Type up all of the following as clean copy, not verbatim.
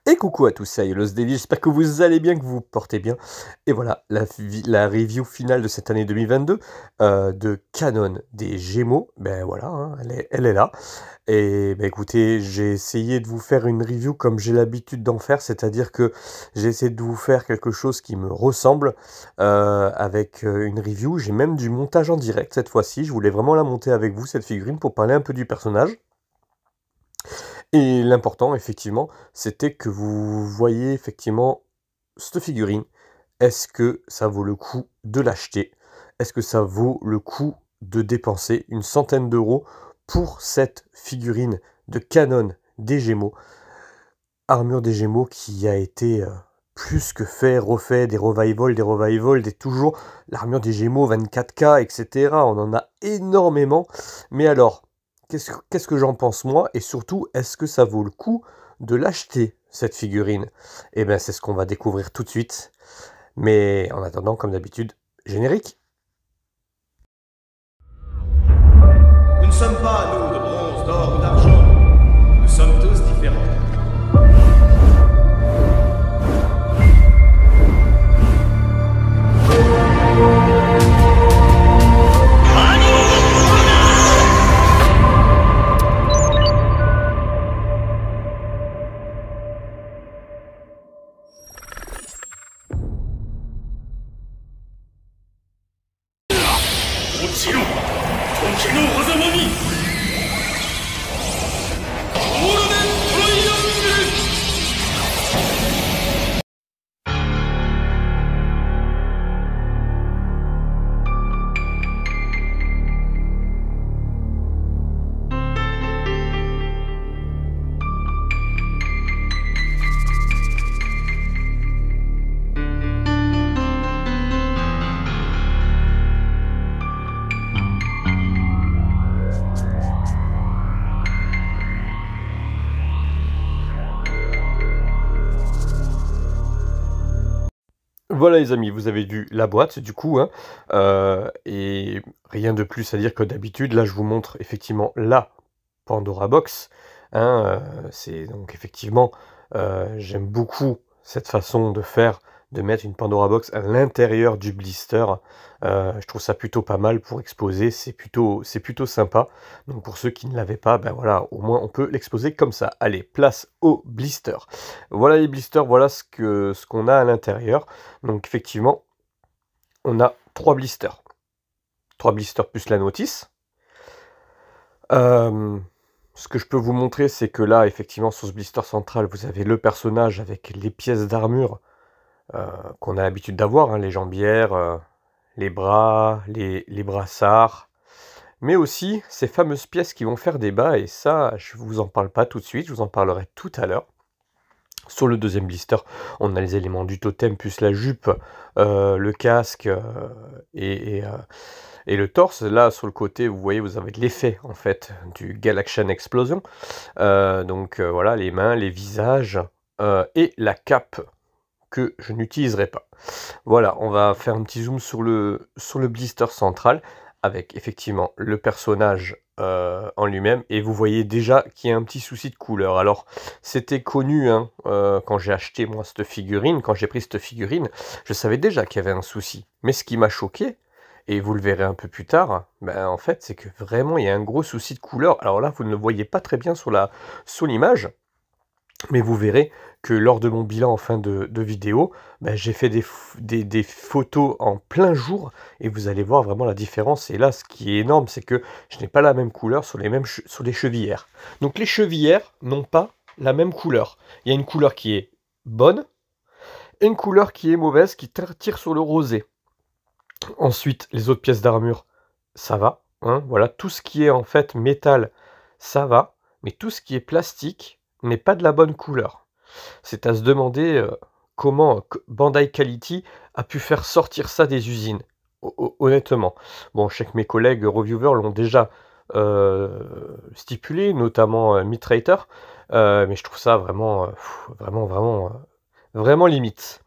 Et coucou à tous, c'est Ayolos Daily, j'espère que vous allez bien, que vous vous portez bien. Et voilà, la review finale de cette année 2022 de Canon des Gémeaux, ben voilà, hein, elle est là. Et ben écoutez, j'ai essayé de vous faire une review comme j'ai l'habitude d'en faire, c'est-à-dire que j'ai essayé de vous faire quelque chose qui me ressemble avec une review. J'ai même du montage en direct cette fois-ci, je voulais vraiment la monter avec vous, cette figurine, pour parler un peu du personnage. Et l'important, effectivement, c'était que vous voyez effectivement cette figurine. Est-ce que ça vaut le coup de l'acheter? Est-ce que ça vaut le coup de dépenser une centaine d'euros pour cette figurine de Canon des Gémeaux? Armure des Gémeaux qui a été plus que fait, refait, des toujours l'armure des Gémeaux 24K, etc. On en a énormément. Mais alors, qu'est-ce que j'en pense moi? Et surtout, est-ce que ça vaut le coup de l'acheter, cette figurine? Eh bien, c'est ce qu'on va découvrir tout de suite. Mais en attendant, comme d'habitude, générique. Nous ne sommes pas, nous, de bronze, d'or ou d'argent. Nous sommes tous différents. Voilà les amis, vous avez vu la boîte du coup, hein, et rien de plus à dire que d'habitude. Là, je vous montre effectivement la Pandora Box, hein, c'est donc effectivement, j'aime beaucoup cette façon de faire, de mettre une Pandora Box à l'intérieur du blister. Je trouve ça plutôt pas mal pour exposer, c'est plutôt sympa. Donc pour ceux qui ne l'avaient pas, ben voilà, au moins on peut l'exposer comme ça. Allez, place au blister. Voilà les blisters, voilà ce qu'on a à l'intérieur. Donc effectivement, on a 3 blisters. 3 blisters plus la notice. Ce que je peux vous montrer, c'est que là, effectivement, sur ce blister central, vous avez le personnage avec les pièces d'armure qu'on a l'habitude d'avoir, hein, les jambières, les bras, les brassards, mais aussi ces fameuses pièces qui vont faire débat, et ça, je vous en parle pas tout de suite, je vous en parlerai tout à l'heure. Sur le deuxième blister, on a les éléments du totem, plus la jupe, le casque et le torse. Là, sur le côté, vous voyez, vous avez l'effet, en fait, du Galaxian Explosion. Donc voilà, les mains, les visages et la cape que je n'utiliserai pas. Voilà, on va faire un petit zoom sur le blister central, avec effectivement le personnage en lui-même, et vous voyez déjà qu'il y a un petit souci de couleur. Alors, c'était connu, hein, quand j'ai acheté moi cette figurine, quand j'ai pris cette figurine, je savais déjà qu'il y avait un souci. Mais ce qui m'a choqué, et vous le verrez un peu plus tard, ben, en fait, c'est que vraiment, il y a un gros souci de couleur. Alors là, vous ne le voyez pas très bien sur l'image, mais vous verrez que lors de mon bilan en fin de vidéo, ben, j'ai fait des photos en plein jour, et vous allez voir vraiment la différence. Et là, ce qui est énorme, c'est que je n'ai pas la même couleur sur les chevillères. Donc les chevillères n'ont pas la même couleur. Il y a une couleur qui est bonne, et une couleur qui est mauvaise, qui tire sur le rosé. Ensuite, les autres pièces d'armure, ça va, hein, voilà, tout ce qui est en fait métal, ça va, mais tout ce qui est plastique n'est pas de la bonne couleur. C'est à se demander comment Bandai Quality a pu faire sortir ça des usines, honnêtement. Bon, je sais que mes collègues reviewers l'ont déjà stipulé, notamment Mitrater, mais je trouve ça vraiment, vraiment limite.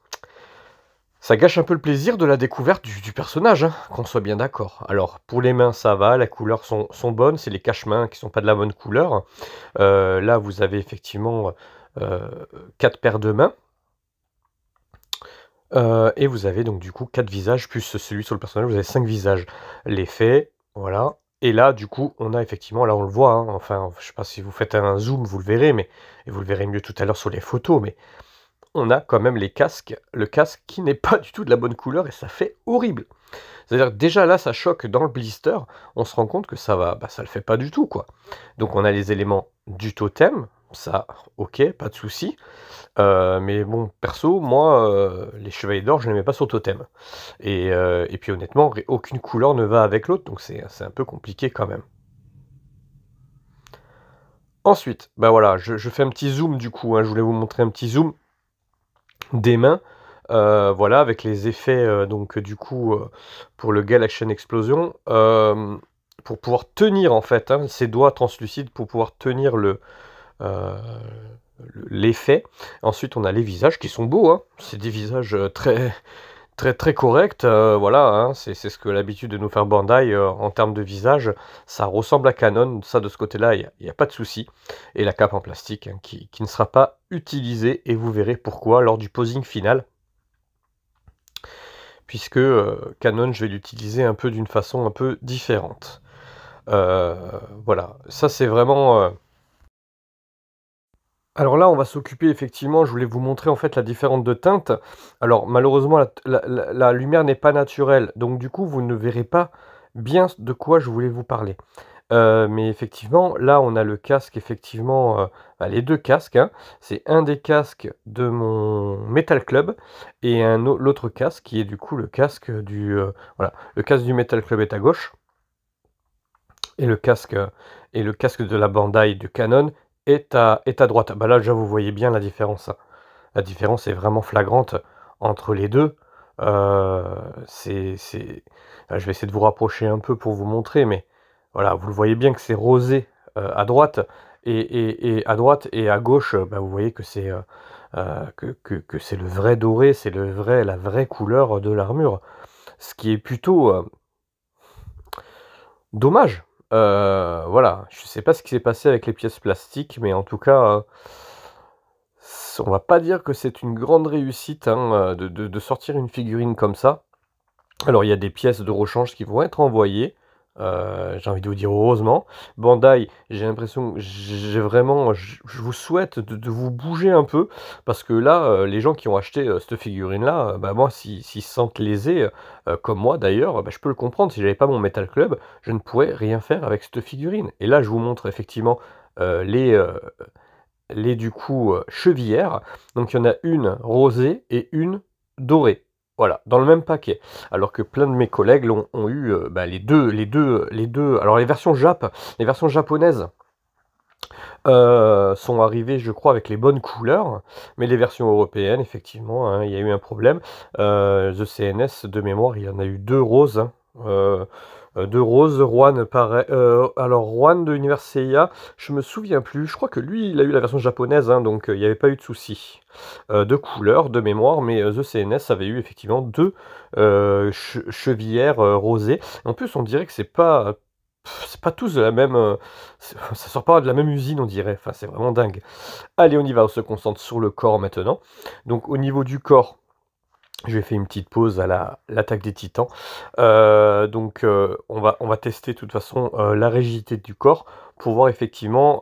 Ça gâche un peu le plaisir de la découverte du personnage, hein, qu'on soit bien d'accord. Alors, pour les mains, ça va, les couleurs sont bonnes, c'est les cache-mains qui sont pas de la bonne couleur. Là, vous avez effectivement 4 paires de mains. Et vous avez donc du coup 4 visages plus celui sur le personnage, vous avez 5 visages. L'effet, voilà. Et là, du coup, on a effectivement, là on le voit, hein, enfin, je sais pas si vous faites un zoom, vous le verrez, mais et vous le verrez mieux tout à l'heure sur les photos, mais on a quand même les casques, le casque qui n'est pas du tout de la bonne couleur et ça fait horrible. C'est-à-dire que déjà là, ça choque dans le blister, on se rend compte que ça va, bah, ça le fait pas du tout, quoi. Donc on a les éléments du totem, ça, ok, pas de souci. Mais bon, perso, moi, les chevaliers d'or, je les mets pas sur totem. Et puis honnêtement, aucune couleur ne va avec l'autre, donc c'est un peu compliqué quand même. Ensuite, bah voilà, je fais un petit zoom du coup, hein, je voulais vous montrer un petit zoom des mains. Voilà, avec les effets, donc du coup, pour le Galaxian Explosion, pour pouvoir tenir en fait, hein, ces doigts translucides, pour pouvoir tenir euh, l'effet. Ensuite, on a les visages qui sont beaux, hein. C'est des visages très, très, très corrects. Voilà, hein. C'est ce que l'habitude de nous faire Bandai en termes de visage. Ça ressemble à Canon. Ça, de ce côté-là, il n'y a pas de souci. Et la cape en plastique, hein, qui ne sera pas utilisée. Et vous verrez pourquoi lors du posing final. Puisque Canon, je vais l'utiliser un peu d'une façon un peu différente. Voilà, ça c'est vraiment... Alors là, on va s'occuper effectivement, je voulais vous montrer en fait la différence de teinte. Alors malheureusement, la lumière n'est pas naturelle, donc du coup, vous ne verrez pas bien de quoi je voulais vous parler. Mais effectivement, là, on a le casque, effectivement, bah, les deux casques, hein. C'est un des casques de mon Metal Club et l'autre casque qui est du coup le casque voilà, le casque du Metal Club est à gauche et le casque de la Bandai de Canon est à droite. Bah là, déjà, vous voyez bien la différence, hein. La différence est vraiment flagrante entre les deux. Je vais essayer de vous rapprocher un peu pour vous montrer, mais voilà, vous le voyez bien que c'est rosé à droite, et à droite et à gauche, bah, vous voyez que c'est que c'est le vrai doré, c'est la vraie couleur de l'armure. Ce qui est plutôt dommage. Voilà, je sais pas ce qui s'est passé avec les pièces plastiques, mais en tout cas, on va pas dire que c'est une grande réussite, hein, de sortir une figurine comme ça. Alors il y a des pièces de rechange qui vont être envoyées, j'ai envie de vous dire heureusement. Bandai, j'ai l'impression, j'ai vraiment, je vous souhaite de vous bouger un peu, parce que là, les gens qui ont acheté cette figurine-là, bah moi, s'ils se sentent lésés, comme moi d'ailleurs, bah, je peux le comprendre. Si j'avais pas mon Metal Club, je ne pourrais rien faire avec cette figurine. Et là, je vous montre effectivement les du coup chevillères. Donc il y en a une rosée et une dorée. Voilà, dans le même paquet. Alors que plein de mes collègues ont eu bah, les deux. Alors les versions japonaises sont arrivées, je crois, avec les bonnes couleurs, mais les versions européennes, effectivement, hein, il y a eu un problème. The CNS, de mémoire, il y en a eu deux roses, hein. Deux roses, Juan, pareil. Alors, Juan de Univers Seiya, je me souviens plus. Je crois que lui, il a eu la version japonaise, hein, donc il n'y avait pas eu de souci de couleur, de mémoire, mais The CNS avait eu effectivement deux chevillères rosées. En plus, on dirait que c'est pas tous de la même. Ça sort pas de la même usine, on dirait. Enfin, c'est vraiment dingue. Allez, on y va, on se concentre sur le corps maintenant. Donc, au niveau du corps. Je vais faire une petite pause à l'attaque des titans. On va tester de toute façon la rigidité du corps pour voir effectivement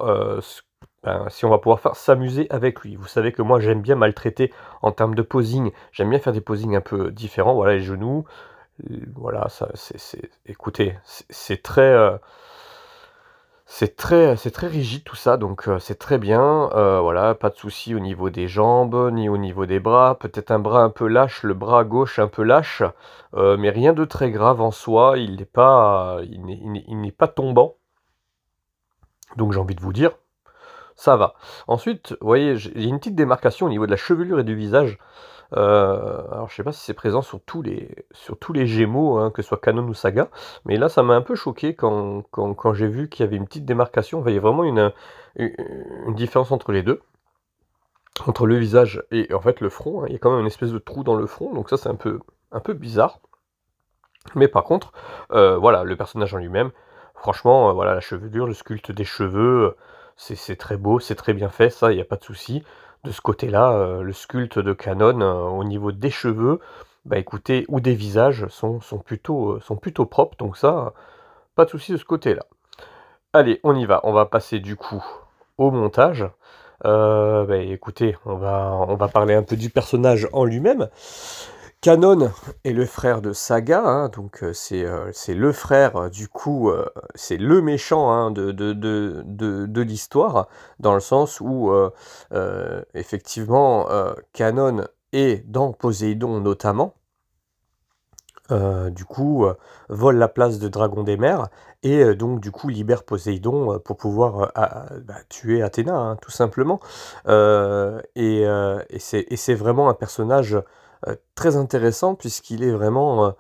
si on va pouvoir s'amuser avec lui. Vous savez que moi j'aime bien maltraiter en termes de posing. J'aime bien faire des posings un peu différents. Voilà les genoux. Voilà, ça, écoutez, c'est très rigide tout ça, donc c'est très bien. Voilà, pas de souci au niveau des jambes, ni au niveau des bras. Peut-être un bras un peu lâche, le bras gauche un peu lâche, mais rien de très grave en soi. Il n'est pas tombant. Donc j'ai envie de vous dire, ça va. Ensuite, vous voyez, il y a une petite démarcation au niveau de la chevelure et du visage. Alors je sais pas si c'est présent sur tous les Gémeaux, hein, que ce soit Canon ou Saga, mais là ça m'a un peu choqué quand j'ai vu qu'il y avait une petite démarcation. Enfin, il y a vraiment une différence entre les deux, entre le visage et en fait le front, hein. Il y a quand même une espèce de trou dans le front, donc ça c'est un peu bizarre. Mais par contre, voilà, le personnage en lui-même, franchement, voilà, la chevelure, le sculpte des cheveux, c'est très beau, c'est très bien fait, ça, il n'y a pas de souci. de ce côté-là, le sculpte de Canon, au niveau des cheveux, bah, écoutez, ou des visages sont plutôt propres, donc ça, pas de souci de ce côté-là. Allez, on y va, on va passer du coup au montage. Bah, écoutez, on va parler un peu du personnage en lui-même. Canon est le frère de Saga, hein, donc c'est le frère, du coup, c'est le méchant, hein, de l'histoire, dans le sens où, effectivement, Canon est dans Poséidon notamment, du coup, vole la place de Dragon des Mers et donc du coup libère Poséidon, pour pouvoir, tuer Athéna, hein, tout simplement. Et c'est vraiment un personnage, très intéressant puisqu'il est vraiment,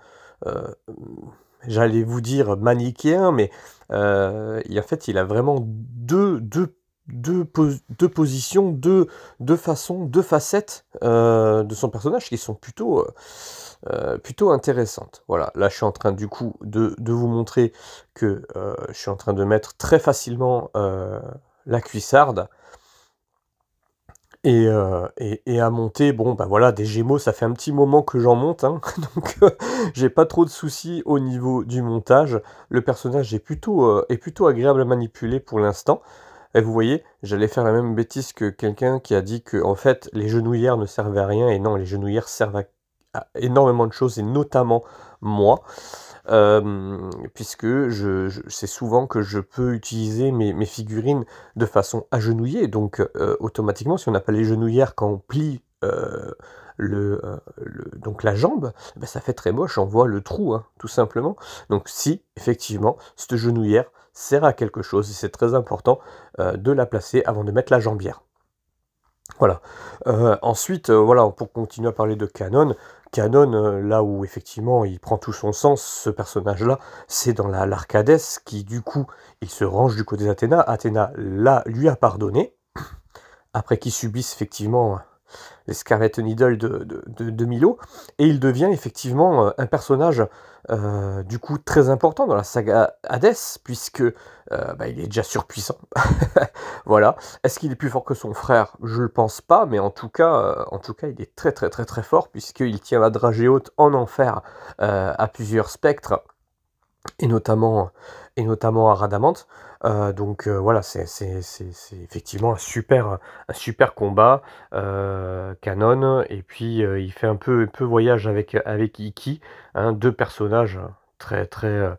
j'allais vous dire manichéen, mais, en fait, il a vraiment deux positions, deux façons, deux facettes, de son personnage qui sont plutôt intéressantes. Voilà, là je suis en train du coup de vous montrer que je suis en train de mettre très facilement la cuissarde. Et à monter, bon bah voilà, des Gémeaux, ça fait un petit moment que j'en monte, hein, donc j'ai pas trop de soucis au niveau du montage. Le personnage est plutôt agréable à manipuler pour l'instant. Et vous voyez, j'allais faire la même bêtise que quelqu'un qui a dit que en fait les genouillères ne servaient à rien, et non, les genouillères servent à énormément de choses, et notamment moi. Puisque c'est souvent que je peux utiliser mes figurines de façon agenouillée, donc automatiquement, si on n'a pas les genouillères quand on plie donc la jambe, bah, ça fait très moche, on voit le trou, hein, tout simplement. Donc si, effectivement, cette genouillère sert à quelque chose, et c'est très important de la placer avant de mettre la jambière. Voilà. Ensuite, voilà, pour continuer à parler de Canon, là où effectivement il prend tout son sens, ce personnage-là, c'est dans l'Arcadès, qui du coup, il se range du côté d'Athéna. Athéna, là, lui a pardonné, après qu'il subisse effectivement les Scarlet Needle de Milo, et il devient effectivement un personnage du coup très important dans la saga Hades, puisque il est déjà surpuissant. Voilà. Est-ce qu'il est plus fort que son frère? Je le pense pas, mais en tout cas, il est très très très très fort, puisqu'il tient la dragée haute en enfer à plusieurs spectres, et notamment, à Rhadamante. Donc voilà, c'est effectivement un super combat, canon, et puis il fait un peu voyage avec Iki, hein, deux personnages très très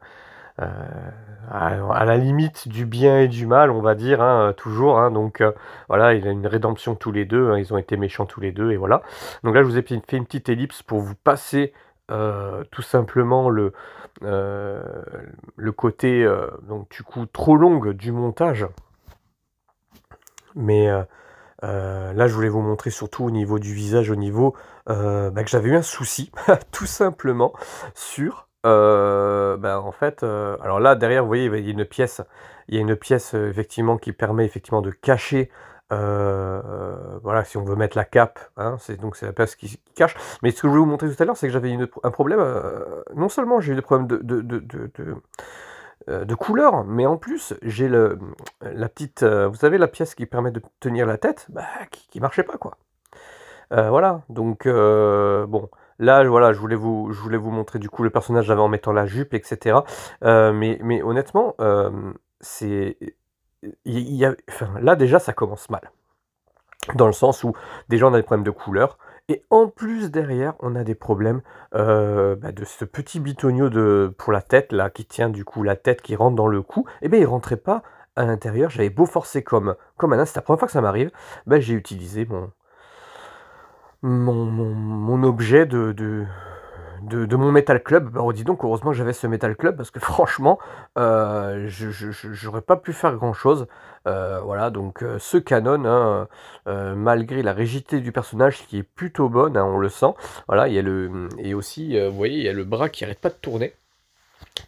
à la limite du bien et du mal, on va dire, hein, toujours, hein, donc voilà, il a une rédemption tous les deux, hein, ils ont été méchants tous les deux, et voilà. Donc là, je vous ai fait une petite ellipse pour vous passer tout simplement euh, le côté, donc du coup, trop long du montage. Mais là, je voulais vous montrer surtout au niveau du visage, au niveau que j'avais eu un souci, tout simplement, sur, en fait, alors là, derrière, vous voyez, il y a une pièce, effectivement, qui permet effectivement de cacher, voilà, si on veut mettre la cape, hein, c'est la pièce qui cache. Mais ce que je voulais vous montrer tout à l'heure, c'est que j'avais un problème, non seulement j'ai eu des problèmes de couleur, mais en plus, j'ai la petite, vous savez, la pièce qui permet de tenir la tête, bah, qui marchait pas, quoi. Voilà, donc bon, là, voilà, je voulais vous montrer, du coup, le personnage j'avais en mettant la jupe, et cetera. Mais honnêtement, c'est il y a enfin, là, déjà, ça commence mal. Dans le sens où, déjà, on a des problèmes de couleur, et en plus, derrière, on a des problèmes, de ce petit bitonio pour la tête, là, qui tient, du coup, la tête qui rentre dans le cou, et beh, il rentrait pas à l'intérieur. J'avais beau forcer comme un as, c'est la première fois que ça m'arrive, bah, j'ai utilisé mon objet de mon Metal Club. Bah, oh, dis donc, heureusement que j'avais ce Metal Club, parce que franchement, j'aurais pas pu faire grand-chose. Voilà, donc ce canon, hein, malgré la rigidité du personnage qui est plutôt bonne, hein, on le sent. Voilà, et aussi, vous voyez, il y a le bras qui arrête pas de tourner,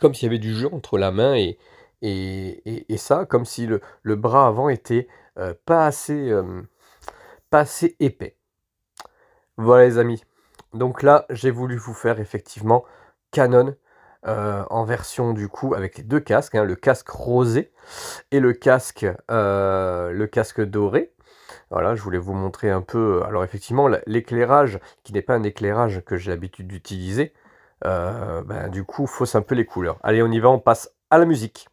comme s'il y avait du jeu entre la main et ça, comme si le bras avant était pas assez épais. Voilà les amis. Donc là, j'ai voulu vous faire effectivement Canon, en version du coup avec les deux casques, hein, le casque rosé et le casque doré. Voilà, je voulais vous montrer un peu, alors effectivement l'éclairage qui n'est pas un éclairage que j'ai l'habitude d'utiliser, ben, du coup fausse un peu les couleurs. Allez on y va, on passe à la musique.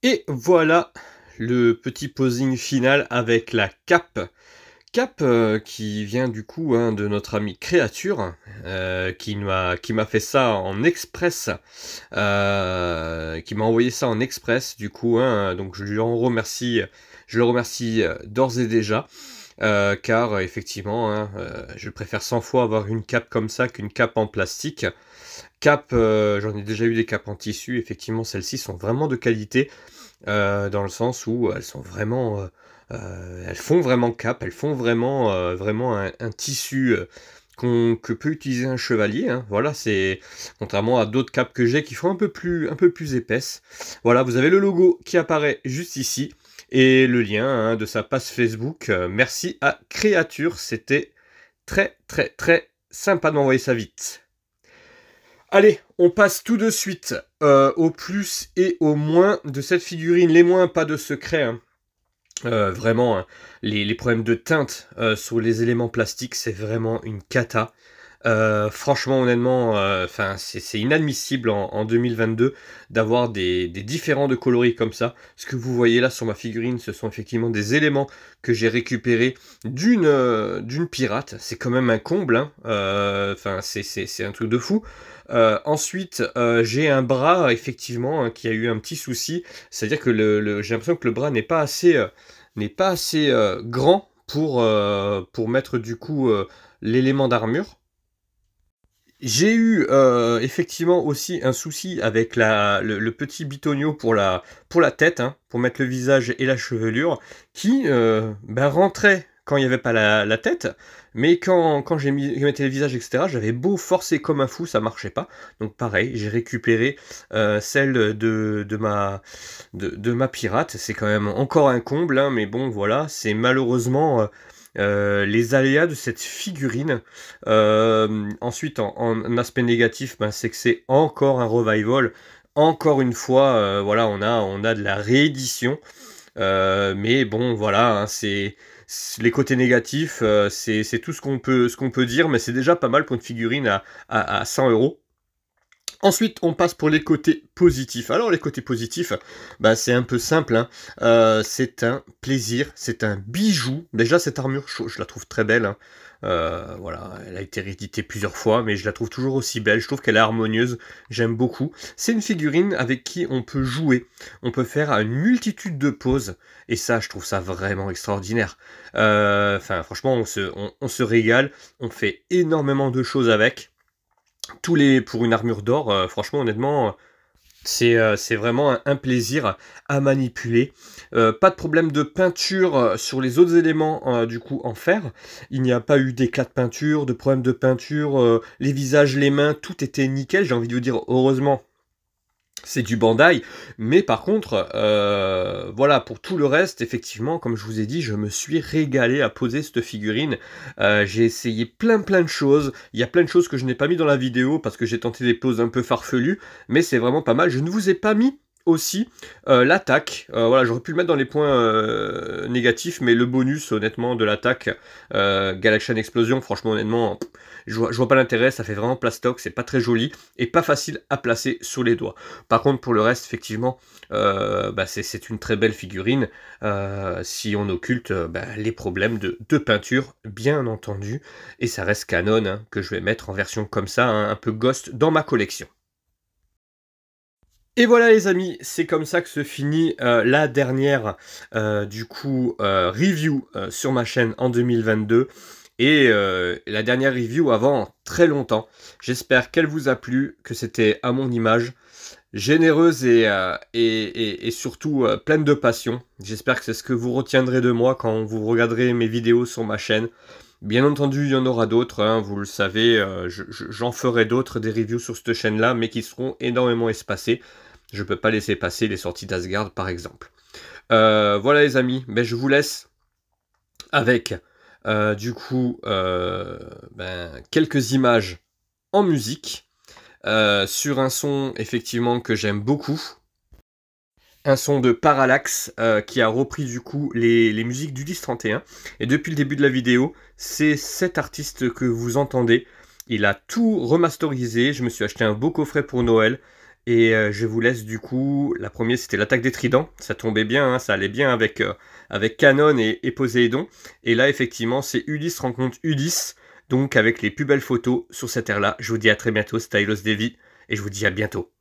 Et voilà le petit posing final avec la cape. Cape qui vient du coup hein, de notre ami Créature, qui m'a fait ça en express, qui m'a envoyé ça en express du coup, hein, donc je le remercie d'ores et déjà, car effectivement, hein, je préfère 100 fois avoir une cape comme ça qu'une cape en plastique. Cape, j'en ai déjà eu des capes en tissu, effectivement celles-ci sont vraiment de qualité. Dans le sens où elles sont vraiment, elles font vraiment cape, elles font vraiment, vraiment un tissu que peut utiliser un chevalier. Hein. Voilà, c'est contrairement à d'autres capes que j'ai qui font un peu plus épaisses. Voilà, vous avez le logo qui apparaît juste ici et le lien hein, de sa page Facebook. Merci à Créature, c'était très sympa de m'envoyer ça vite. Allez, on passe tout de suite au plus et au moins de cette figurine. Les moins, pas de secret. Hein. Vraiment, hein, les problèmes de teinte sur les éléments plastiques, c'est vraiment une cata. Franchement, honnêtement, c'est inadmissible en 2022 d'avoir des différents de coloris comme ça. Ce que vous voyez là sur ma figurine, ce sont effectivement des éléments que j'ai récupérés d'une pirate. C'est quand même un comble, hein. C'est un truc de fou. Ensuite, j'ai un bras, effectivement, hein, qui a eu un petit souci. C'est-à-dire que j'ai l'impression que le bras n'est pas assez grand pour mettre du coup l'élément d'armure. J'ai eu effectivement aussi un souci avec le petit bitonio pour la tête, hein, pour mettre le visage et la chevelure, qui rentrait quand il n'y avait pas la tête, mais quand je mettais le visage, etc., j'avais beau forcer comme un fou, ça marchait pas. Donc pareil, j'ai récupéré celle de ma pirate. C'est quand même encore un comble, hein, mais bon, voilà, c'est malheureusement... les aléas de cette figurine. Ensuite, en aspect négatif, c'est que c'est encore un revival. Encore une fois, voilà, on a de la réédition. Mais bon, voilà, hein, c'est Les côtés négatifs, c'est tout ce qu'on peut dire, mais c'est déjà pas mal pour une figurine à 100 €. Ensuite, on passe pour les côtés positifs. Alors les côtés positifs, bah, c'est un peu simple, hein. C'est un plaisir, c'est un bijou. Déjà cette armure, je la trouve très belle, hein. Voilà, elle a été rééditée plusieurs fois, mais je la trouve toujours aussi belle. Je trouve qu'elle est harmonieuse, j'aime beaucoup. C'est une figurine avec qui on peut jouer. On peut faire une multitude de poses, et ça, je trouve ça vraiment extraordinaire. Enfin, franchement, on se régale, on fait énormément de choses avec. Pour une armure d'or, franchement, honnêtement, c'est vraiment un plaisir à manipuler. Pas de problème de peinture sur les autres éléments, du coup, en fer. Il n'y a pas eu d'éclat de peinture, de problème de peinture, les visages, les mains, tout était nickel. J'ai envie de vous dire heureusement. C'est du Bandai, mais par contre, voilà, pour tout le reste, effectivement, comme je vous ai dit, je me suis régalé à poser cette figurine. J'ai essayé plein de choses. Il y a plein de choses que je n'ai pas mis dans la vidéo parce que j'ai tenté des poses un peu farfelues, mais c'est vraiment pas mal. Je ne vous ai pas mis aussi l'attaque. Voilà, j'aurais pu le mettre dans les points négatifs, mais le bonus, honnêtement, de l'attaque Galaxian Explosion, franchement, honnêtement, je vois pas l'intérêt, ça fait vraiment plastoc, c'est pas très joli et pas facile à placer sur les doigts. Par contre, pour le reste, effectivement, bah, c'est une très belle figurine si on occulte bah, les problèmes de peinture, bien entendu. Et ça reste canon, hein, que je vais mettre en version comme ça, hein, un peu ghost, dans ma collection. Et voilà les amis, c'est comme ça que se finit la dernière review sur ma chaîne en 2022. Et la dernière review avant très longtemps. J'espère qu'elle vous a plu, que c'était à mon image, généreuse et surtout pleine de passion. J'espère que c'est ce que vous retiendrez de moi quand vous regarderez mes vidéos sur ma chaîne. Bien entendu, il y en aura d'autres, hein, vous le savez, j'en ferai d'autres, des reviews sur cette chaîne-là, mais qui seront énormément espacées. Je ne peux pas laisser passer les sorties d'Asgard, par exemple. Voilà les amis, ben, je vous laisse avec quelques images en musique sur un son effectivement que j'aime beaucoup, un son de Parallax qui a repris du coup les musiques d'Ulysse 31. Et depuis le début de la vidéo, c'est cet artiste que vous entendez. Il a tout remasterisé. Je me suis acheté un beau coffret pour Noël. Et je vous laisse du coup, la première c'était l'attaque des tridents, ça tombait bien, hein, ça allait bien avec Canon et Poséidon. Et là effectivement c'est Ulysse rencontre Ulysse, donc avec les plus belles photos sur cette ère là. Je vous dis à très bientôt, c'était Ailos Devi, et je vous dis à bientôt.